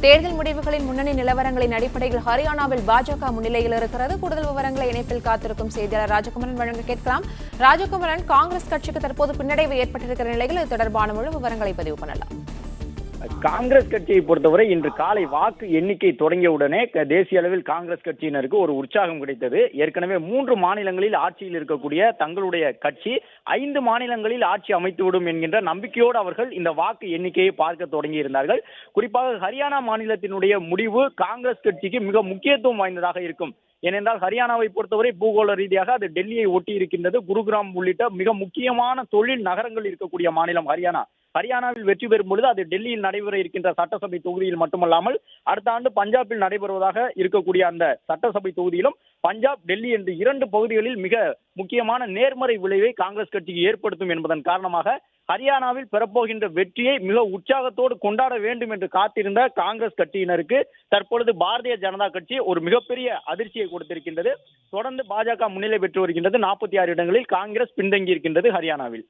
தேர்தல் முடிவுகளின் முன்னணி நிலவரங்களின் அடிப்படையில் ஹரியானாவில் பாஜக முன்னிலையில் இருக்கிறது. கூடுதல் விவரங்களை இணைப்பில் காத்திருக்கும் செய்தியாளர் ராஜகுமரன் வழங்க கேட்கலாம். ராஜகுமரன், காங்கிரஸ் கட்சிக்கு தற்போது பின்னடைவு ஏற்பட்டிருக்கிற நிலையில் இது தொடர்பான முழு விவரங்களை பதிவு பண்ணலாம். காங்கிரஸ் கட்சியை பொறுத்தவரை இன்று காலை வாக்கு எண்ணிக்கை தொடங்கியவுடனே தேசிய அளவில் காங்கிரஸ் கட்சியினருக்கு ஒரு உற்சாகம் கிடைத்தது. ஏற்கனவே 3 மாநிலங்களில் ஆட்சியில் இருக்கக்கூடிய தங்களுடைய கட்சி 5 மாநிலங்களில் ஆட்சி அமைத்துவிடும் என்கின்ற நம்பிக்கையோடு அவர்கள் இந்த வாக்கு எண்ணிக்கையை பார்க்க தொடங்கி இருந்தார்கள். குறிப்பாக ஹரியானா மாநிலத்தினுடைய முடிவு காங்கிரஸ் கட்சிக்கு மிக முக்கியத்துவம் வாய்ந்ததாக இருக்கும். ஏனென்றால் ஹரியானாவை பொறுத்தவரை பூகோள ரீதியாக அது டெல்லியை ஒட்டி இருக்கின்றது. குருகிராம் உள்ளிட்ட மிக முக்கியமான தொழில் நகரங்கள் இருக்கக்கூடிய மாநிலம் ஹரியானா. ஹரியானாவில் வெற்றி பெறும் பொழுது அது டெல்லியில் நடைபெற இருக்கின்ற சட்டசபை தொகுதியில் மட்டுமல்லாமல் அடுத்த ஆண்டு பஞ்சாபில் நடைபெறுவதாக இருக்கக்கூடிய அந்த சட்டசபை தொகுதியிலும் பஞ்சாப், டெல்லி என்று 2 பகுதிகளில் மிக முக்கியமான நேர்மறை விளைவை காங்கிரஸ் கட்சிக்கு ஏற்படுத்தும் என்பதன் காரணமாக ஹரியானாவில் பெறப்போகின்ற வெற்றியை மிக உற்சாகத்தோடு கொண்டாட வேண்டும் என்று காத்திருந்த காங்கிரஸ் கட்சியினருக்கு தற்பொழுது பாரதிய ஜனதா கட்சி ஒரு மிகப்பெரிய அதிர்ச்சியை கொடுத்திருக்கின்றது. தொடர்ந்து பாஜக முன்னிலை பெற்று வருகின்றது. 46 இடங்களில் காங்கிரஸ் பின்தங்கி இருக்கின்றது ஹரியானாவில்.